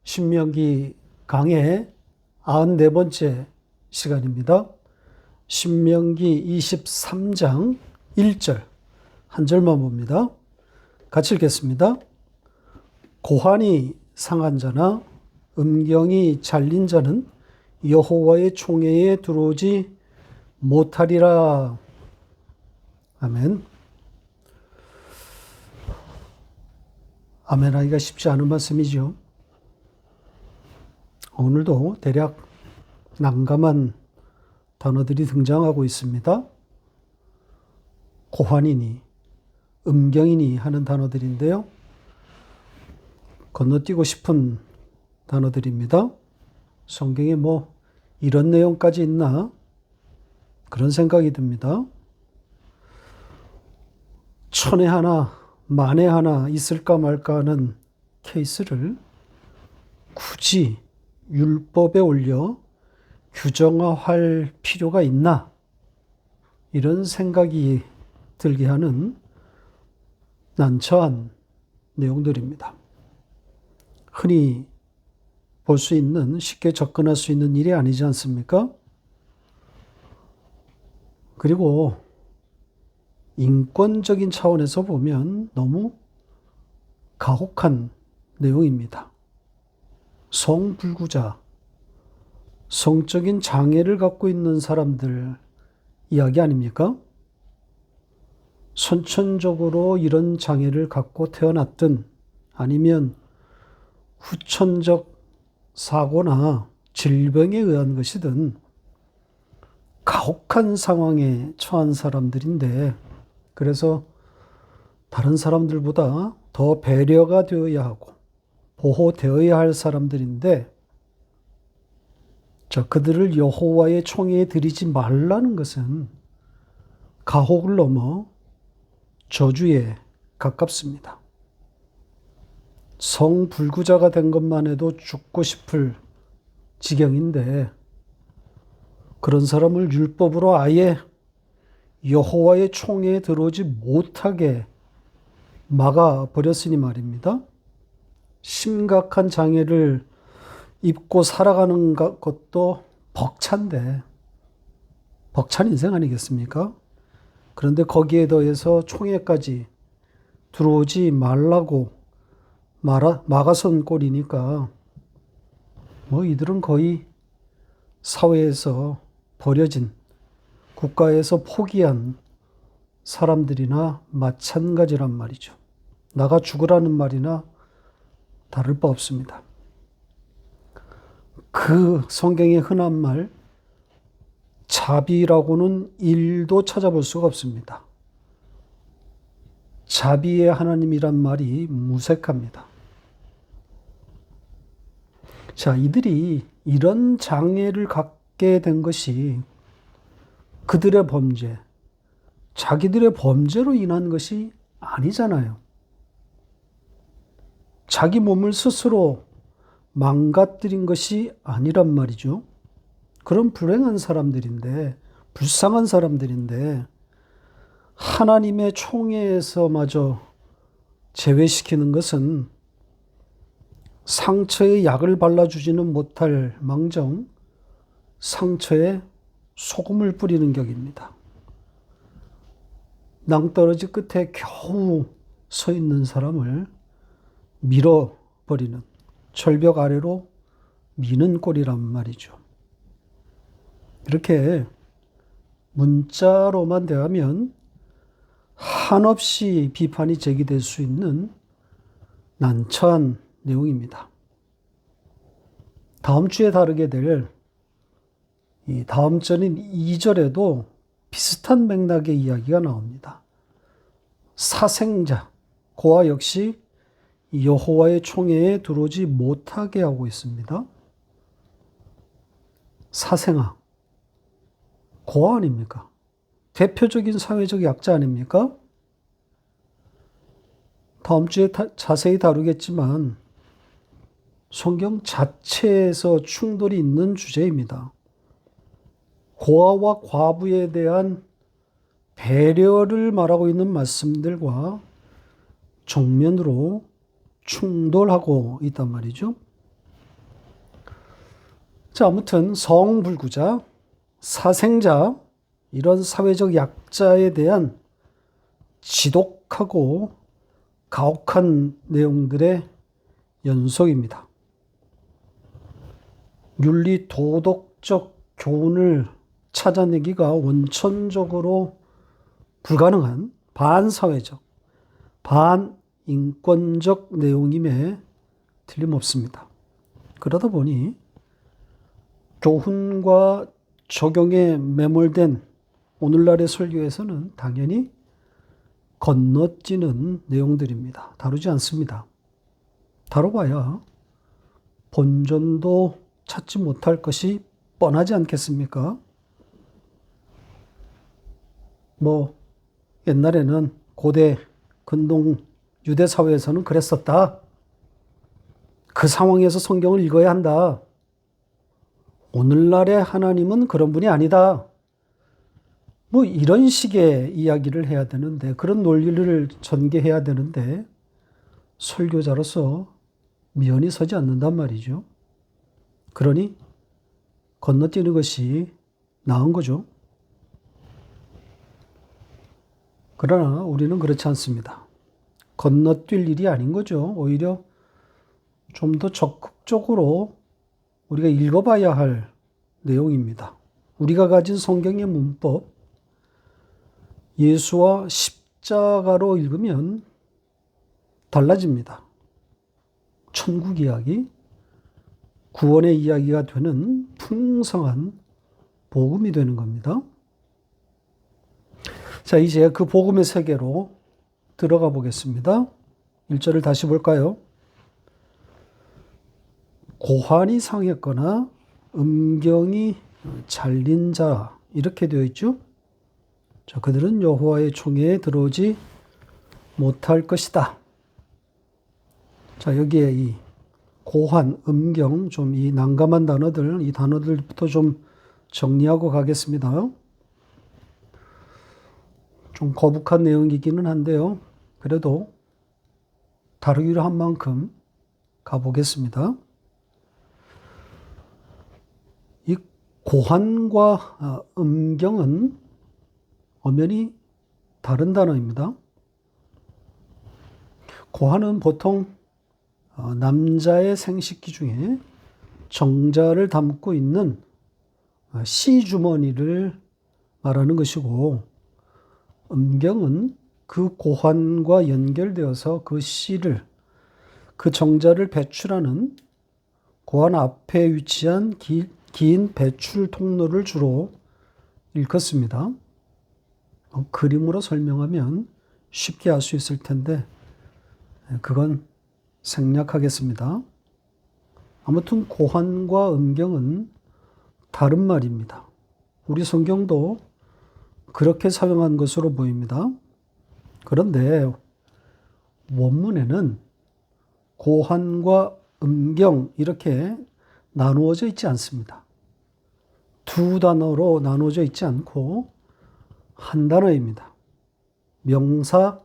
신명기 강의 94번째 시간입니다. 신명기 23장 1절 한 절만 봅니다. 같이 읽겠습니다. 고환이 상한 자나 음경이 잘린 자는 여호와의 총회에 들어오지 못하리라. 아멘. 아멘 하기가 쉽지 않은 말씀이죠. 오늘도 대략 난감한 단어들이 등장하고 있습니다. 고환이니, 음경이니 하는 단어들인데요. 건너뛰고 싶은 단어들입니다. 성경에 이런 내용까지 있나? 그런 생각이 듭니다. 천에 하나, 만에 하나 있을까 말까 하는 케이스를 굳이 율법에 올려 규정화할 필요가 있나? 이런 생각이 들게 하는 난처한 내용들입니다. 흔히 볼 수 있는, 쉽게 접근할 수 있는 일이 아니지 않습니까? 그리고 인권적인 차원에서 보면 너무 가혹한 내용입니다. 성불구자, 성적인 장애를 갖고 있는 사람들 이야기 아닙니까? 선천적으로 이런 장애를 갖고 태어났든 아니면 후천적 사고나 질병에 의한 것이든 가혹한 상황에 처한 사람들인데, 그래서 다른 사람들보다 더 배려가 되어야 하고 보호되어야 할 사람들인데, 그들을 여호와의 총회에 들이지 말라는 것은 가혹을 넘어 저주에 가깝습니다. 성불구자가 된 것만 해도 죽고 싶을 지경인데, 그런 사람을 율법으로 아예 여호와의 총회에 들어오지 못하게 막아버렸으니 말입니다. 심각한 장애를 입고 살아가는 것도 벅찬데, 벅찬 인생 아니겠습니까? 그런데 거기에 더해서 총회까지 들어오지 말라고 막아선 꼴이니까 이들은 거의 사회에서 버려진, 국가에서 포기한 사람들이나 마찬가지란 말이죠. 나가 죽으라는 말이나 다를 바 없습니다. 그 성경의 흔한 말, 자비라고는 일도 찾아볼 수가 없습니다. 자비의 하나님이란 말이 무색합니다. 이들이 이런 장애를 갖게 된 것이 그들의 범죄, 자기들의 범죄로 인한 것이 아니잖아요. 자기 몸을 스스로 망가뜨린 것이 아니란 말이죠. 그런 불행한 사람들인데, 불쌍한 사람들인데, 하나님의 총회에서마저 제외시키는 것은 상처에 약을 발라주지는 못할 망정 상처에 소금을 뿌리는 격입니다. 낭떠러지 끝에 겨우 서 있는 사람을 밀어버리는, 절벽 아래로 미는 꼴이란 말이죠. 이렇게 문자로만 대하면 한없이 비판이 제기될 수 있는 난처한 내용입니다. 다음 주에 다루게 될 이 다음 절인 2절에도 비슷한 맥락의 이야기가 나옵니다. 사생자, 고아 역시 여호와의 총회에 들어오지 못하게 하고 있습니다. 사생아, 고아 아닙니까? 대표적인 사회적 약자 아닙니까? 다음 주에 자세히 다루겠지만 성경 자체에서 충돌이 있는 주제입니다. 고아와 과부에 대한 배려를 말하고 있는 말씀들과 정면으로 충돌하고 있단 말이죠. 자, 아무튼 성불구자, 사생자, 이런 사회적 약자에 대한 지독하고 가혹한 내용들의 연속입니다. 윤리 도덕적 교훈을 찾아내기가 원천적으로 불가능한 반사회적, 반인권적 내용임에 틀림없습니다. 그러다 보니 교훈과 적용에 매몰된 오늘날의 설교에서는 당연히 건너뛰는 내용들입니다. 다루지 않습니다. 다뤄봐야 본전도 찾지 못할 것이 뻔하지 않겠습니까? 옛날에는 고대 근동 유대 사회에서는 그랬었다. 그 상황에서 성경을 읽어야 한다. 오늘날의 하나님은 그런 분이 아니다. 이런 식의 이야기를 해야 되는데, 그런 논리를 전개해야 되는데, 설교자로서 미연이 서지 않는단 말이죠. 그러니 건너뛰는 것이 나은 거죠. 그러나 우리는 그렇지 않습니다. 건너뛸 일이 아닌 거죠. 오히려 좀 더 적극적으로 우리가 읽어봐야 할 내용입니다. 우리가 가진 성경의 문법, 예수와 십자가로 읽으면 달라집니다. 천국 이야기, 구원의 이야기가 되는 풍성한 복음이 되는 겁니다. 자, 이제 그 복음의 세계로 들어가 보겠습니다. 1절을 다시 볼까요? 고환이 상했거나 음경이 잘린 자, 이렇게 되어 있죠. 자, 그들은 여호와의 총회에 들어오지 못할 것이다. 자, 여기에 이 고환, 음경, 좀 이 난감한 단어들, 이 단어들부터 좀 정리하고 가겠습니다. 좀 거북한 내용이기는 한데요. 그래도 다루기로 한 만큼 가보겠습니다. 이 고환과 음경은 엄연히 다른 단어입니다. 고환은 보통 남자의 생식기 중에 정자를 담고 있는 씨주머니를 말하는 것이고, 음경은 그 고환과 연결되어서 그 씨를, 그 정자를 배출하는 고환 앞에 위치한 긴 배출 통로를 주로 일컫습니다. 그림으로 설명하면 쉽게 알 수 있을 텐데 그건 생략하겠습니다. 아무튼 고환과 음경은 다른 말입니다. 우리 성경도 그렇게 사용한 것으로 보입니다. 그런데 원문에는 고환과 음경 이렇게 나누어져 있지 않습니다. 두 단어로 나누어져 있지 않고 한 단어입니다. 명사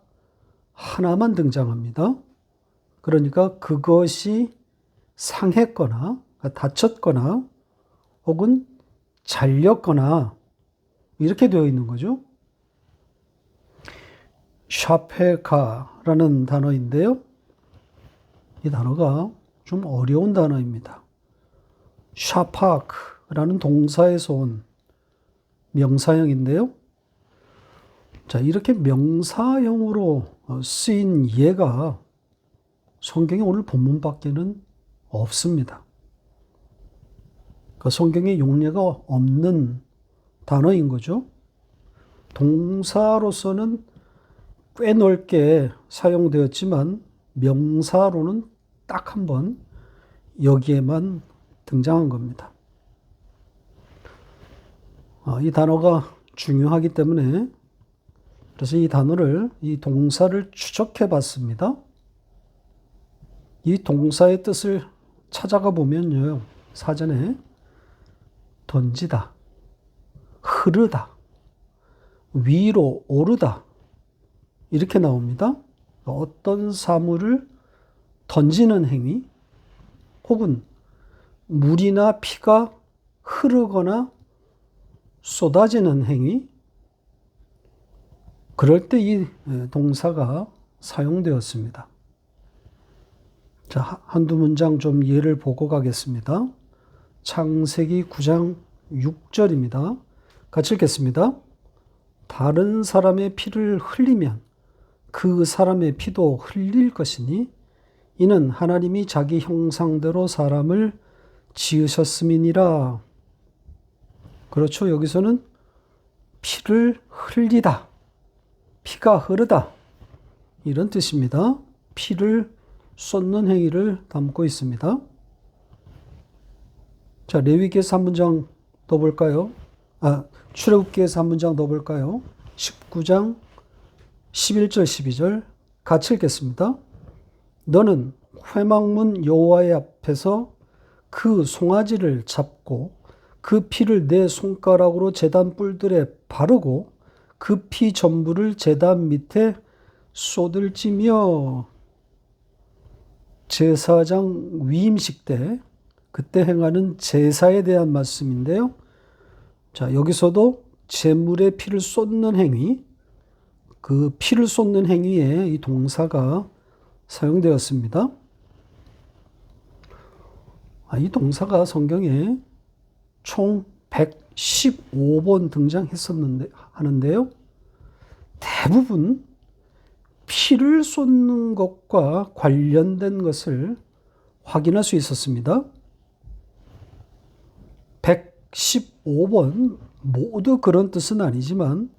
하나만 등장합니다. 그러니까 그것이 상했거나 다쳤거나 혹은 잘렸거나 이렇게 되어 있는 거죠. 샤페카라는 단어인데요. 이 단어가 좀 어려운 단어입니다. 샤파크라는 동사에서 온 명사형인데요. 자, 이렇게 명사형으로 쓰인 예가 성경에 오늘 본문밖에는 없습니다. 그 성경에 용례가 없는 단어인 거죠. 동사로서는 꽤 넓게 사용되었지만 명사로는 딱 한 번 여기에만 등장한 겁니다. 이 단어가 중요하기 때문에 그래서 이 동사를 추적해 봤습니다. 이 동사의 뜻을 찾아가 보면요. 사전에 던지다, 흐르다, 위로 오르다 이렇게 나옵니다. 어떤 사물을 던지는 행위 혹은 물이나 피가 흐르거나 쏟아지는 행위, 그럴 때 이 동사가 사용되었습니다. 자, 한두 문장 좀 예를 보고 가겠습니다. 창세기 9장 6절입니다. 같이 읽겠습니다. 다른 사람의 피를 흘리면 그 사람의 피도 흘릴 것이니 이는 하나님이 자기 형상대로 사람을 지으셨음이니라. 그렇죠. 여기서는 피를 흘리다, 피가 흐르다 이런 뜻입니다. 피를 쏟는 행위를 담고 있습니다. 자, 레위기에서 한 문장 더 볼까요? 출애굽기에서 한 문장 더 볼까요? 19장 11절 12절 같이 읽겠습니다. 너는 회막문 여호와의 앞에서 그 송아지를 잡고 그 피를 내 손가락으로 제단 뿔들에 바르고 그 피 전부를 제단 밑에 쏟을지며. 제사장 위임식 때 그때 행하는 제사에 대한 말씀인데요. 자, 여기서도 제물의 피를 쏟는 행위, 그 피를 쏟는 행위에 이 동사가 사용되었습니다. 이 동사가 성경에 총 115번 하는데요. 대부분 피를 쏟는 것과 관련된 것을 확인할 수 있었습니다. 115번 모두 그런 뜻은 아니지만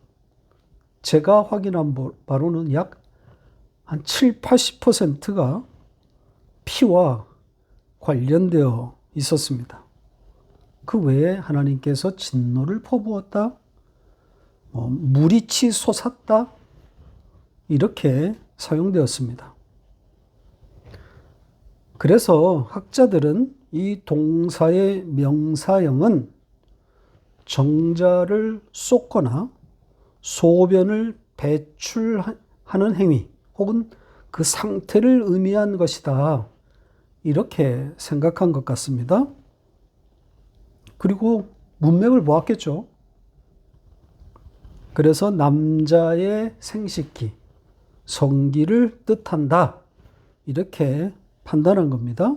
제가 확인한 바로는 약 한 7, 80%가 피와 관련되어 있었습니다. 그 외에 하나님께서 진노를 퍼부었다, 물이 솟았다 이렇게 사용되었습니다. 그래서 학자들은 이 동사의 명사형은 정자를 쏟거나 소변을 배출하는 행위 혹은 그 상태를 의미한 것이다 이렇게 생각한 것 같습니다. 그리고 문맥을 보았겠죠. 그래서 남자의 생식기, 성기를 뜻한다 이렇게 판단한 겁니다.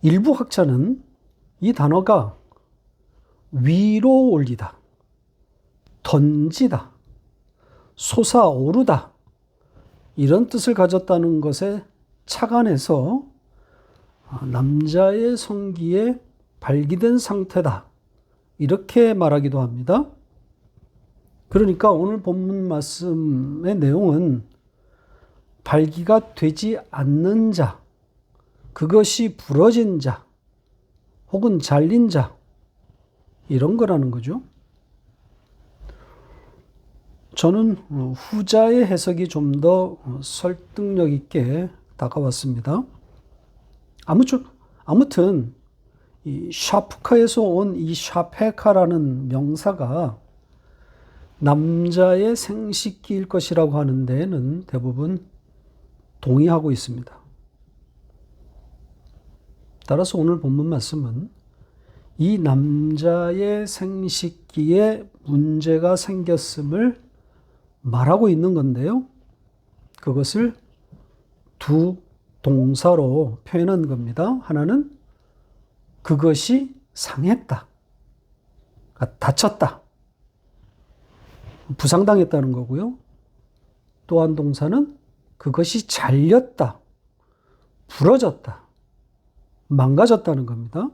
일부 학자는 이 단어가 위로 올리다, 던지다, 솟아오르다 이런 뜻을 가졌다는 것에 착안해서 남자의 성기에 발기된 상태다 이렇게 말하기도 합니다. 그러니까 오늘 본문 말씀의 내용은 발기가 되지 않는 자, 그것이 부러진 자, 혹은 잘린 자 이런 거라는 거죠. 저는 후자의 해석이 좀 더 설득력 있게 다가왔습니다. 아무튼 이 샤프카에서 온 이 샤페카라는 명사가 남자의 생식기일 것이라고 하는 데에는 대부분 동의하고 있습니다. 따라서 오늘 본문 말씀은 이 남자의 생식기에 문제가 생겼음을 말하고 있는 건데요. 그것을 두 동사로 표현한 겁니다. 하나는 그것이 상했다, 다쳤다, 부상당했다는 거고요. 또 한 동사는 그것이 잘렸다, 부러졌다, 망가졌다는 겁니다.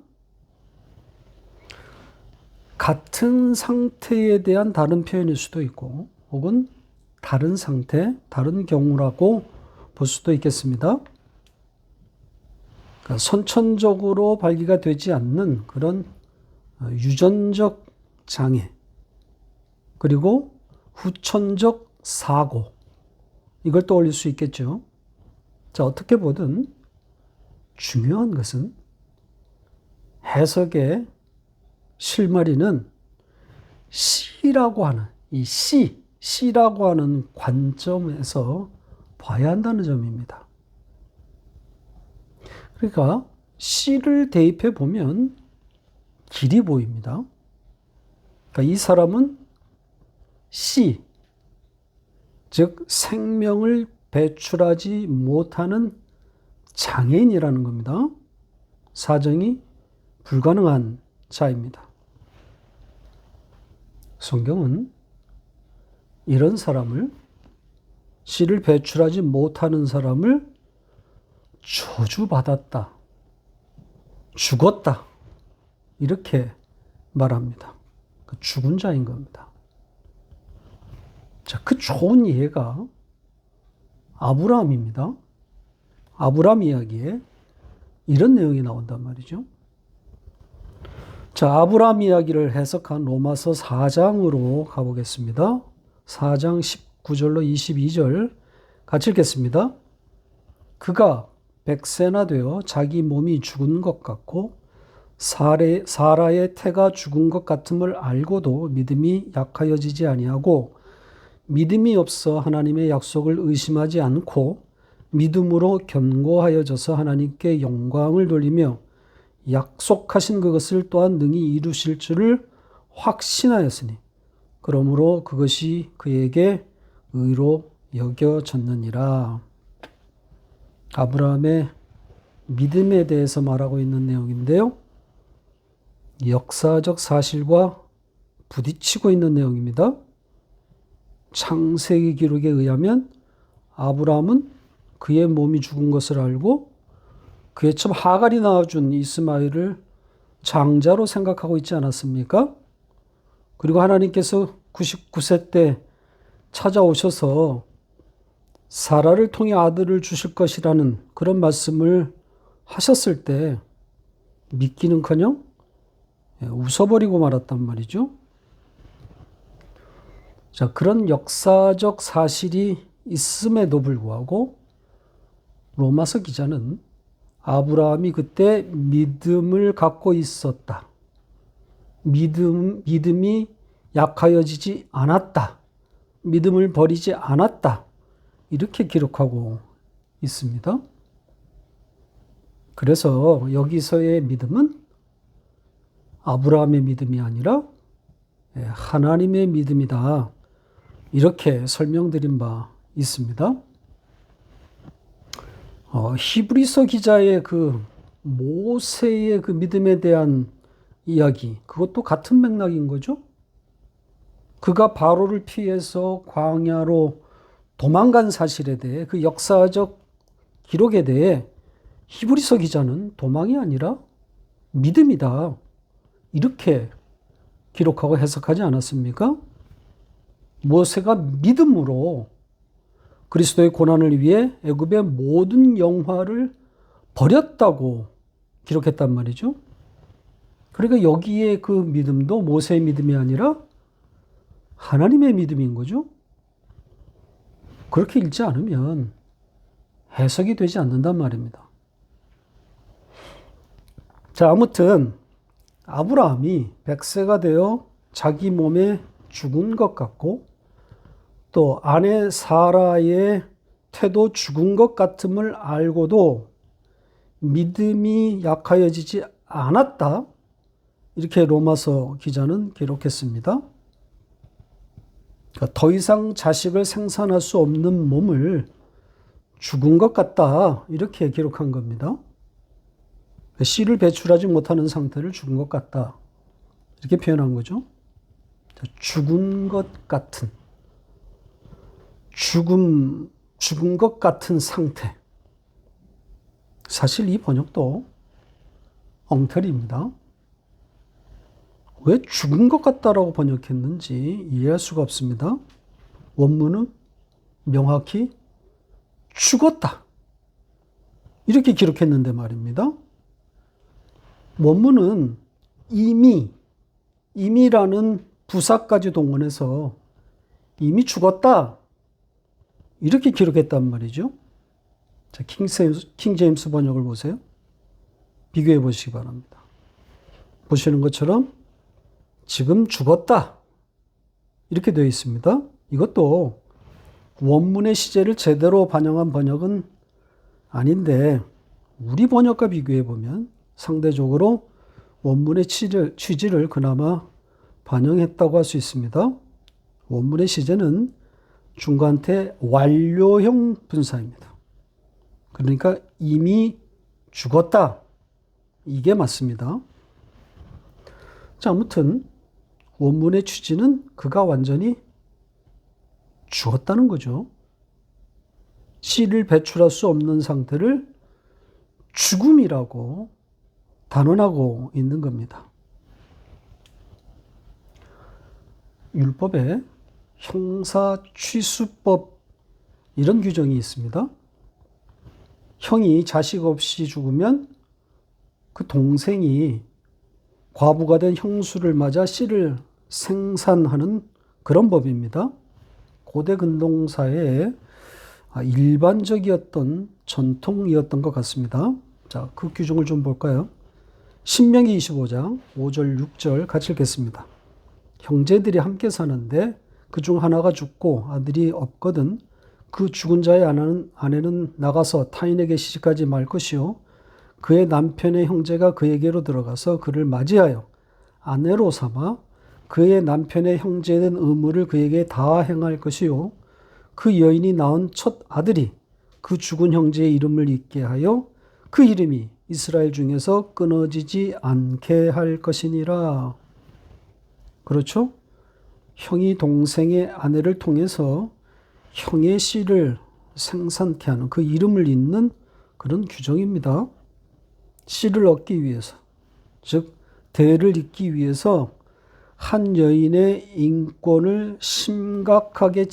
같은 상태에 대한 다른 표현일 수도 있고 혹은 다른 상태, 다른 경우라고 볼 수도 있겠습니다. 그러니까 선천적으로 발기가 되지 않는 그런 유전적 장애, 그리고 후천적 사고, 이걸 떠올릴 수 있겠죠. 자, 어떻게 보든 중요한 것은 해석의 실마리는 C라고 하는 이 C라고 하는 관점에서 봐야 한다는 점입니다. 그러니까 C를 대입해 보면 길이 보입니다. 그러니까 이 사람은 씨, 즉 생명을 배출하지 못하는 장애인이라는 겁니다. 사정이 불가능한 자입니다. 성경은 이런 사람을, 씨를 배출하지 못하는 사람을 저주받았다, 죽었다, 이렇게 말합니다. 죽은 자인 겁니다. 자, 그 좋은 예가 아브라함입니다. 아브라함 이야기에 이런 내용이 나온단 말이죠. 자, 아브라함 이야기를 해석한 로마서 4장으로 가보겠습니다. 4장 19절로 22절 같이 읽겠습니다. 그가 100세나 되어 자기 몸이 죽은 것 같고 사라의 태가 죽은 것 같음을 알고도 믿음이 약하여지지 아니하고 믿음이 없어 하나님의 약속을 의심하지 않고 믿음으로 견고하여져서 하나님께 영광을 돌리며 약속하신 그것을 또한 능히 이루실 줄을 확신하였으니 그러므로 그것이 그에게 의로 여겨졌느니라. 아브라함의 믿음에 대해서 말하고 있는 내용인데요. 역사적 사실과 부딪히고 있는 내용입니다. 창세기 기록에 의하면 아브라함은 그의 몸이 죽은 것을 알고 그의 첩 하갈이 낳아준 이스마엘을 장자로 생각하고 있지 않았습니까? 그리고 하나님께서 99세 때 찾아오셔서 사라를 통해 아들을 주실 것이라는 그런 말씀을 하셨을 때 믿기는커녕 웃어버리고 말았단 말이죠. 자, 그런 역사적 사실이 있음에도 불구하고 로마서 기자는 아브라함이 그때 믿음을 갖고 있었다, 믿음이 약하여지지 않았다, 믿음을 버리지 않았다, 이렇게 기록하고 있습니다. 그래서 여기서의 믿음은 아브라함의 믿음이 아니라 하나님의 믿음이다, 이렇게 설명드린 바 있습니다. 히브리서 기자의 그 모세의 그 믿음에 대한 이야기, 그것도 같은 맥락인 거죠. 그가 바로를 피해서 광야로 도망간 사실에 대해, 그 역사적 기록에 대해 히브리서 기자는 도망이 아니라 믿음이다, 이렇게 기록하고 해석하지 않았습니까? 모세가 믿음으로 그리스도의 고난을 위해 애굽의 모든 영화를 버렸다고 기록했단 말이죠. 그러니까 여기에 그 믿음도 모세의 믿음이 아니라 하나님의 믿음인 거죠. 그렇게 읽지 않으면 해석이 되지 않는단 말입니다. 자, 아무튼 아브라함이 100세가 되어 자기 몸에 죽은 것 같고 또 아내 사라의 태도 죽은 것 같음을 알고도 믿음이 약하여지지 않았다, 이렇게 로마서 기자는 기록했습니다. 그러니까 더 이상 자식을 생산할 수 없는 몸을 죽은 것 같다, 이렇게 기록한 겁니다. 씨를 배출하지 못하는 상태를 죽은 것 같다, 이렇게 표현한 거죠. 죽은 것 같은, 죽은 것 같은 상태. 사실 이 번역도 엉터리입니다. 왜 죽은 것 같다라고 번역했는지 이해할 수가 없습니다. 원문은 명확히 죽었다, 이렇게 기록했는데 말입니다. 원문은 이미라는 부사까지 동원해서 이미 죽었다, 이렇게 기록했단 말이죠. 자, 킹제임스 번역을 보세요. 비교해 보시기 바랍니다. 보시는 것처럼 지금 죽었다, 이렇게 되어 있습니다. 이것도 원문의 시제를 제대로 반영한 번역은 아닌데 우리 번역과 비교해 보면 상대적으로 원문의 취지를 그나마 반영했다고 할 수 있습니다. 원문의 시제는 중간태 완료형 분사입니다. 그러니까 이미 죽었다. 이게 맞습니다. 자, 아무튼 원문의 취지는 그가 완전히 죽었다는 거죠. 씨를 배출할 수 없는 상태를 죽음이라고 단언하고 있는 겁니다. 율법에 형사취수법 이런 규정이 있습니다. 형이 자식 없이 죽으면 그 동생이 과부가 된 형수를 맞아 씨를 생산하는 그런 법입니다. 고대 근동사회에 일반적이었던 전통이었던 것 같습니다. 자, 그 규정을 좀 볼까요? 신명기 25장 5절 6절 같이 읽겠습니다. 형제들이 함께 사는데 그중 하나가 죽고 아들이 없거든 그 죽은 자의 아내는 나가서 타인에게 시집가지 말 것이요 그의 남편의 형제가 그에게로 들어가서 그를 맞이하여 아내로 삼아 그의 남편의 형제된 의무를 그에게 다 행할 것이요 그 여인이 낳은 첫 아들이 그 죽은 형제의 이름을 잊게 하여 그 이름이 이스라엘 중에서 끊어지지 않게 할 것이니라. 그렇죠? 형이 동생의 아내를 통해서 형의 씨를 생산케 하는 그 이름을 잇는 그런 규정입니다. 씨를 얻기 위해서, 즉 대를 잇기 위해서 한 여인의 인권을 심각하게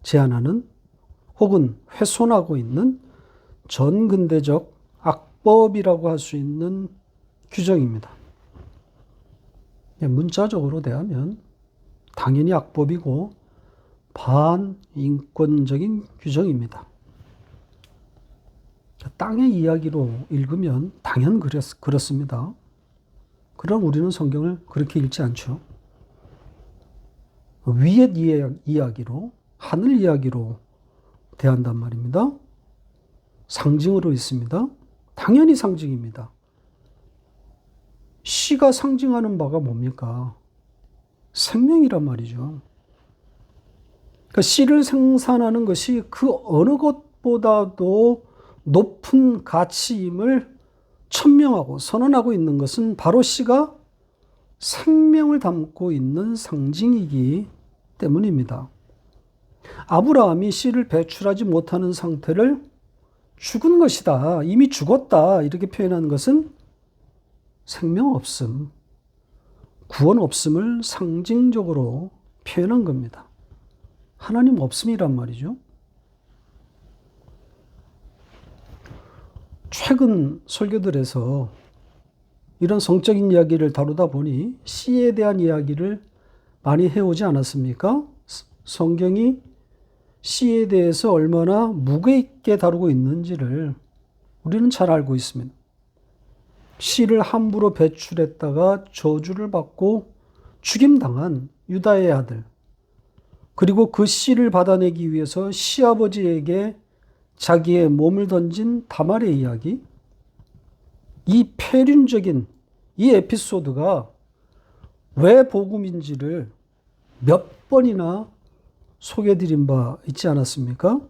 제한하는 혹은 훼손하고 있는 전근대적 악법이라고 할 수 있는 규정입니다. 문자적으로 대하면 당연히 악법이고 반인권적인 규정입니다. 땅의 이야기로 읽으면 당연 그렇습니다. 그럼 우리는 성경을 그렇게 읽지 않죠. 위의 이야기로, 하늘 이야기로 대한단 말입니다. 상징으로 있습니다. 당연히 상징입니다. 씨가 상징하는 바가 뭡니까? 생명이란 말이죠. 그러니까 씨를 생산하는 것이 그 어느 것보다도 높은 가치임을 천명하고 선언하고 있는 것은 바로 씨가 생명을 담고 있는 상징이기 때문입니다. 아브라함이 씨를 배출하지 못하는 상태를 죽은 것이다, 이미 죽었다 이렇게 표현하는 것은 생명 없음, 구원 없음을 상징적으로 표현한 겁니다. 하나님 없음이란 말이죠. 최근 설교들에서 이런 성적인 이야기를 다루다 보니 씨에 대한 이야기를 많이 해오지 않았습니까? 성경이 씨에 대해서 얼마나 무게 있게 다루고 있는지를 우리는 잘 알고 있습니다. 씨를 함부로 배출했다가 저주를 받고 죽임당한 유다의 아들, 그리고 그 씨를 받아내기 위해서 시아버지에게 자기의 몸을 던진 다말의 이야기, 이 폐륜적인 이 에피소드가 왜 복음인지를 몇 번이나 소개해드린 바 있지 않았습니까?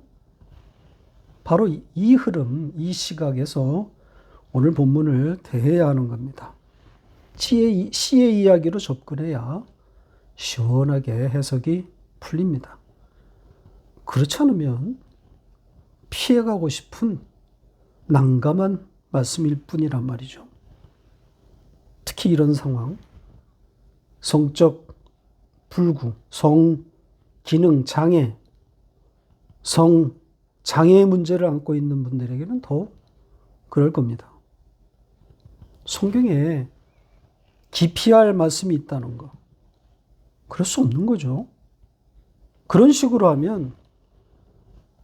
바로 이 흐름, 이 시각에서 오늘 본문을 대해야 하는 겁니다. 씨의 이야기로 접근해야 시원하게 해석이 풀립니다. 그렇지 않으면 피해가고 싶은 난감한 말씀일 뿐이란 말이죠. 특히 이런 상황, 성적 불구, 성 기능 장애, 성 장애의 문제를 안고 있는 분들에게는 더욱 그럴 겁니다. 성경에 기피할 말씀이 있다는 거, 그럴 수 없는 거죠. 그런 식으로 하면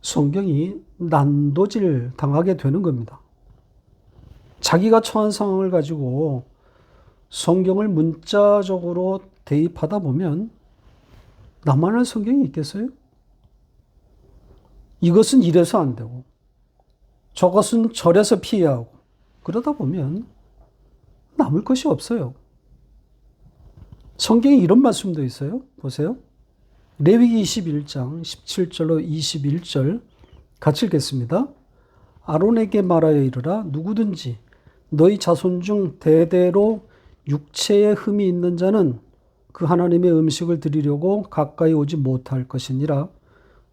성경이 난도질 당하게 되는 겁니다. 자기가 처한 상황을 가지고 성경을 문자적으로 대입하다 보면 나만의 성경이 있겠어요? 이것은 이래서 안 되고 저것은 저래서 피해야 하고 그러다 보면 남을 것이 없어요. 성경에 이런 말씀도 있어요. 보세요. 레위기 21장 17절로 21절 같이 읽겠습니다. 아론에게 말하여 이르라. 누구든지 너희 자손 중 대대로 육체에 흠이 있는 자는 그 하나님의 음식을 드리려고 가까이 오지 못할 것이니라.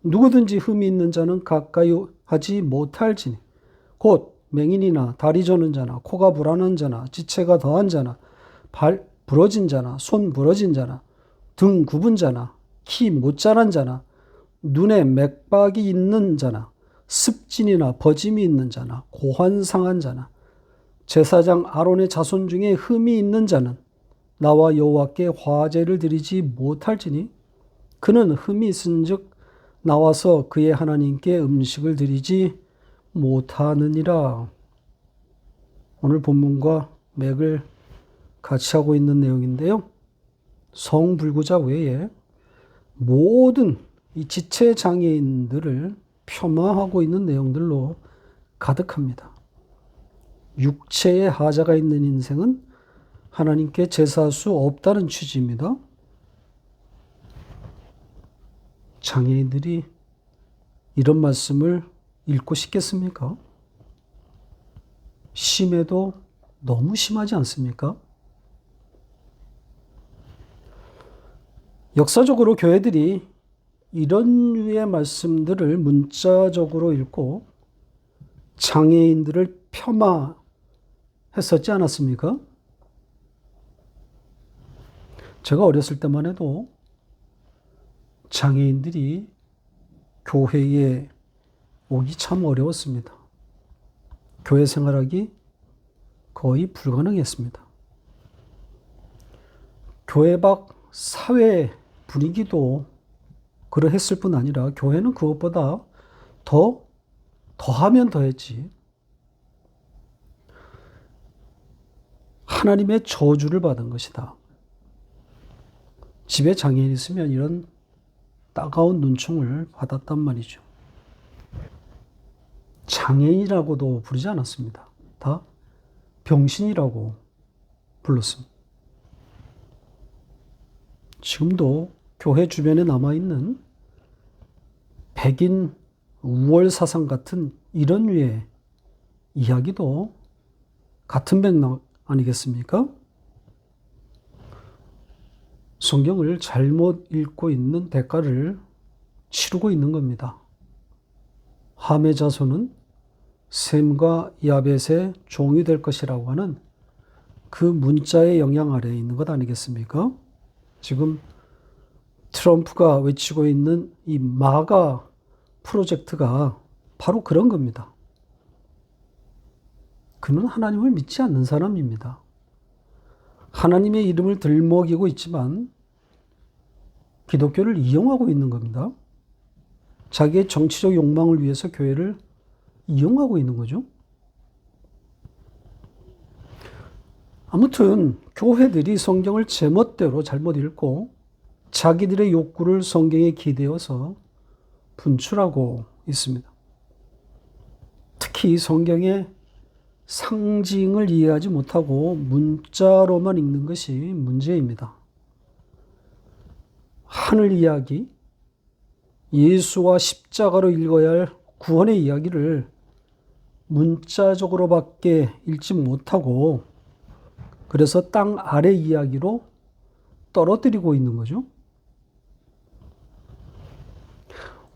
누구든지 흠이 있는 자는 가까이 하지 못할지니 곧 맹인이나 다리 저는 자나 코가 불안한 자나 지체가 더한 자나 발 부러진 자나 손 부러진 자나 등 굽은 자나 키 못 자란 자나 눈에 맥박이 있는 자나 습진이나 버짐이 있는 자나 고환상한 자나 제사장 아론의 자손 중에 흠이 있는 자는 나와 여호와께 화제를 드리지 못할지니 그는 흠이 있은즉 나와서 그의 하나님께 음식을 드리지 못하느니라. 오늘 본문과 맥을 같이 하고 있는 내용인데요. 성불구자 외에 모든 이 지체 장애인들을 폄하하고 있는 내용들로 가득합니다. 육체에 하자가 있는 인생은 하나님께 제사할 수 없다는 취지입니다. 장애인들이 이런 말씀을 읽고 싶겠습니까? 심해도 너무 심하지 않습니까? 역사적으로 교회들이 이런 류의 말씀들을 문자적으로 읽고 장애인들을 폄하했었지 않았습니까? 제가 어렸을 때만 해도 장애인들이 교회에 오기 참 어려웠습니다. 교회 생활하기 거의 불가능했습니다. 교회 밖 사회 분위기도 그러했을 뿐 아니라 교회는 그것보다 더하면 더했지. 하나님의 저주를 받은 것이다. 집에 장애인 있으면 이런 따가운 눈총을 받았단 말이죠. 장애인이라고도 부르지 않았습니다. 다 병신이라고 불렀습니다. 지금도 교회 주변에 남아있는 백인 우월 사상 같은 이런 류의 이야기도 같은 맥락 아니겠습니까? 성경을 잘못 읽고 있는 대가를 치르고 있는 겁니다. 함의 자손은 셈과 야벳의 종이 될 것이라고 하는 그 문자의 영향 아래에 있는 것 아니겠습니까? 지금 트럼프가 외치고 있는 이 마가 프로젝트가 바로 그런 겁니다. 그는 하나님을 믿지 않는 사람입니다. 하나님의 이름을 들먹이고 있지만 기독교를 이용하고 있는 겁니다. 자기의 정치적 욕망을 위해서 교회를 이용하고 있는 거죠. 아무튼 교회들이 성경을 제멋대로 잘못 읽고 자기들의 욕구를 성경에 기대어서 분출하고 있습니다. 특히 성경의 상징을 이해하지 못하고 문자로만 읽는 것이 문제입니다. 하늘 이야기, 예수와 십자가로 읽어야 할 구원의 이야기를 문자적으로밖에 읽지 못하고 그래서 땅 아래 이야기로 떨어뜨리고 있는 거죠.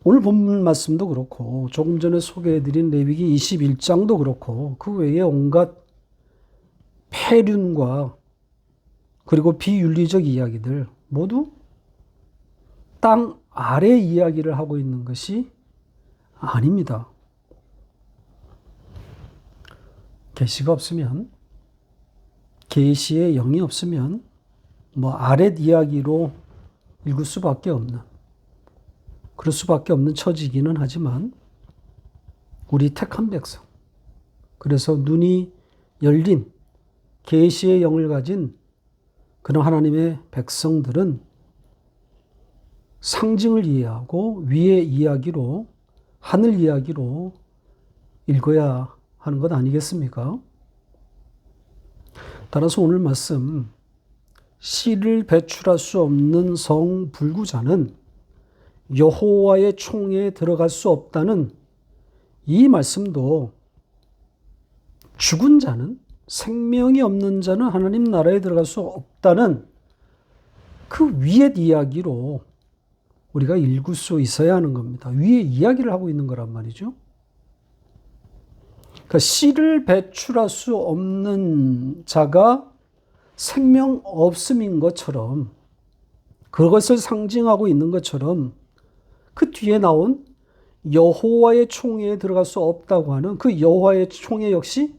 오늘 본문 말씀도 그렇고 조금 전에 소개해드린 레위기 21장도 그렇고 그 외에 온갖 폐륜과 그리고 비윤리적 이야기들 모두 땅 아래 이야기를 하고 있는 것이 아닙니다. 계시가 없으면 계시의 영이 없으면 아랫 이야기로 읽을 수밖에 없는 그럴 수밖에 없는 처지기는 하지만 우리 택한 백성 그래서 눈이 열린 계시의 영을 가진 그런 하나님의 백성들은 상징을 이해하고 위의 이야기로 하늘 이야기로 읽어야 하는 것 아니겠습니까? 따라서 오늘 말씀, 씨를 배출할 수 없는 성불구자는 여호와의 총회에 들어갈 수 없다는 이 말씀도 죽은 자는, 생명이 없는 자는 하나님 나라에 들어갈 수 없다는 그 위의 이야기로 우리가 읽을 수 있어야 하는 겁니다. 위의 이야기를 하고 있는 거란 말이죠. 그러니까 씨를 배출할 수 없는 자가 생명 없음인 것처럼, 그것을 상징하고 있는 것처럼 그 뒤에 나온 여호와의 총회에 들어갈 수 없다고 하는 그 여호와의 총회 역시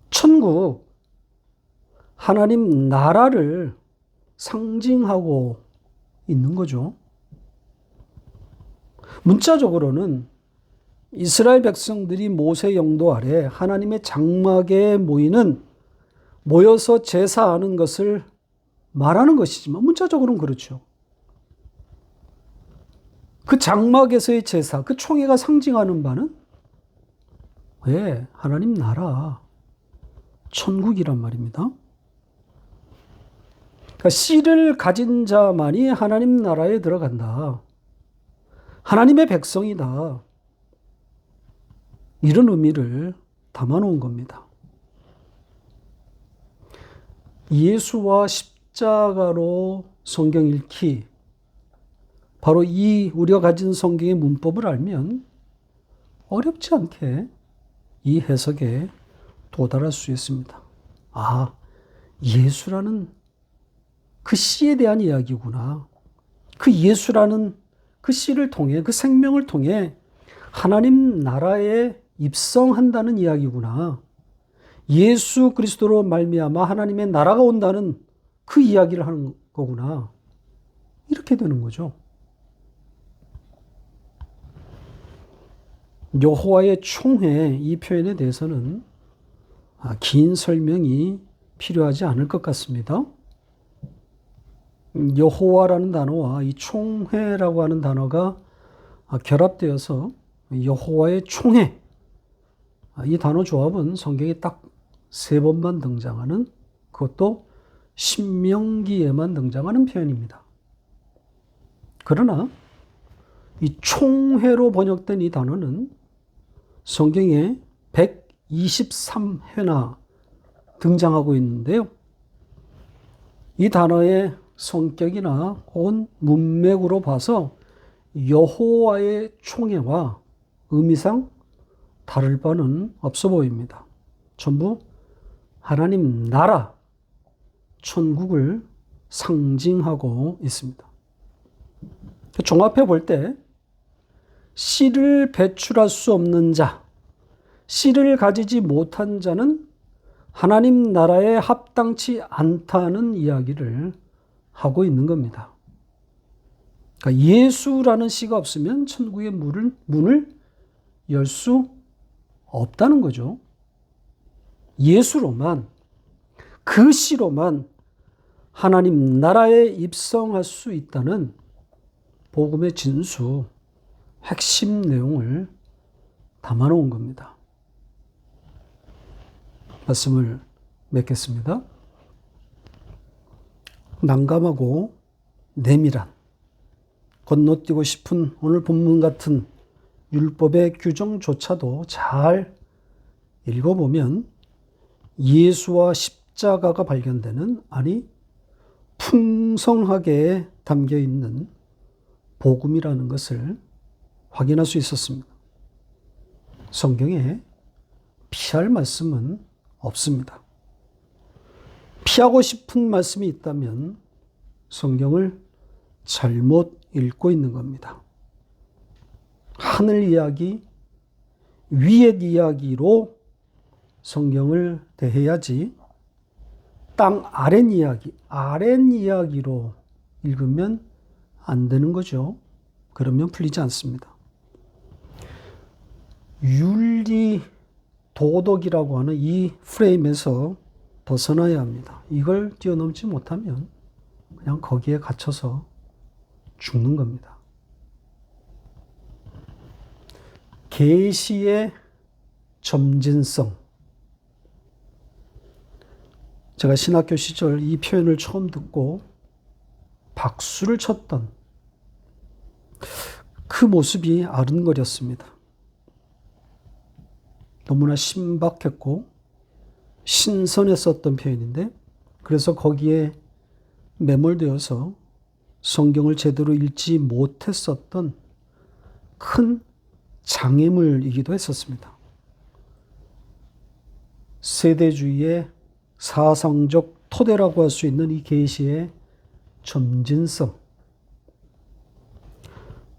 천국, 하나님 나라를 상징하고 있는 거죠. 문자적으로는 이스라엘 백성들이 모세 영도 아래 하나님의 장막에 모여서 제사하는 것을 말하는 것이지만 문자적으로는 그렇죠. 그 장막에서의 제사, 그 총회가 상징하는 바는 왜? 하나님 나라, 천국이란 말입니다. 그러니까 씨를 가진 자만이 하나님 나라에 들어간다. 하나님의 백성이다. 이런 의미를 담아놓은 겁니다. 예수와 십자가로 성경 읽기, 바로 이 우리가 가진 성경의 문법을 알면 어렵지 않게 이 해석에 도달할 수 있습니다. 아, 예수라는 그 씨에 대한 이야기구나. 그 예수라는 그 씨를 통해, 그 생명을 통해 하나님 나라에 입성한다는 이야기구나. 예수 그리스도로 말미암아 하나님의 나라가 온다는 그 이야기를 하는 거구나. 이렇게 되는 거죠. 여호와의 총회, 이 표현에 대해서는 긴 설명이 필요하지 않을 것 같습니다. 여호와라는 단어와 이 총회라고 하는 단어가 결합되어서 여호와의 총회, 이 단어 조합은 성경에 딱 3번만 등장하는, 그것도 신명기에만 등장하는 표현입니다. 그러나 이 총회로 번역된 이 단어는 성경에 123회나 등장하고 있는데요. 이 단어의 성격이나 혹은 문맥으로 봐서 여호와의 총회와 의미상 다를 바는 없어 보입니다. 전부 하나님 나라, 천국을 상징하고 있습니다. 종합해 볼 때 씨를 배출할 수 없는 자, 씨를 가지지 못한 자는 하나님 나라에 합당치 않다는 이야기를 하고 있는 겁니다. 그러니까 예수라는 씨가 없으면 천국의 문을 열 수 없다는 거죠. 예수로만, 그 씨로만 하나님 나라에 입성할 수 있다는 복음의 진수, 핵심 내용을 담아놓은 겁니다. 말씀을 맺겠습니다. 난감하고 내밀한, 건너뛰고 싶은 오늘 본문 같은 율법의 규정조차도 잘 읽어보면 예수와 십자가가 발견되는, 아니 풍성하게 담겨있는 복음이라는 것을 확인할 수 있었습니다. 성경에 피할 말씀은 없습니다. 피하고 싶은 말씀이 있다면 성경을 잘못 읽고 있는 겁니다. 하늘 이야기, 위의 이야기로 성경을 대해야지 땅 아랫 이야기, 아랫 이야기로 읽으면 안 되는 거죠. 그러면 풀리지 않습니다. 윤리, 도덕이라고 하는 이 프레임에서 벗어나야 합니다. 이걸 뛰어넘지 못하면 그냥 거기에 갇혀서 죽는 겁니다. 계시의 점진성, 제가 신학교 시절 이 표현을 처음 듣고 박수를 쳤던 그 모습이 아른거렸습니다. 너무나 신박했고 신선했었던 표현인데, 그래서 거기에 매몰되어서 성경을 제대로 읽지 못했었던 큰 장애물이기도 했었습니다. 세대주의의 사상적 토대라고 할 수 있는 이 계시의 점진성.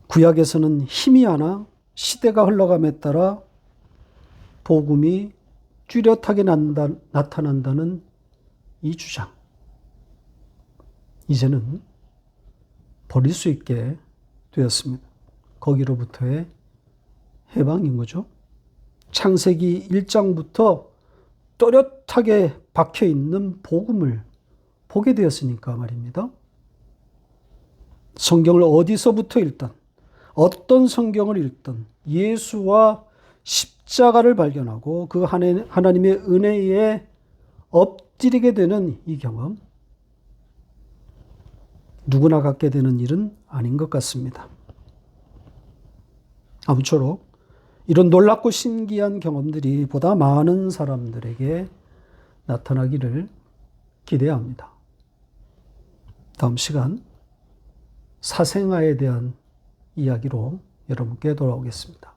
구약에서는 힘이 하나 시대가 흘러감에 따라 복음이 뚜렷하게 나타난다는 이 주장. 이제는 버릴 수 있게 되었습니다. 거기로부터의 해방인 거죠. 창세기 1장부터 또렷하게 박혀 있는 복음을 보게 되었으니까 말입니다. 성경을 어디서부터 읽든, 어떤 성경을 읽든 예수와 십자가를 발견하고 그 하나님의 은혜에 엎드리게 되는 이 경험, 누구나 갖게 되는 일은 아닌 것 같습니다. 아무쪼록 이런 놀랍고 신기한 경험들이 보다 많은 사람들에게 나타나기를 기대합니다. 다음 시간 사생아에 대한 이야기로 여러분께 돌아오겠습니다.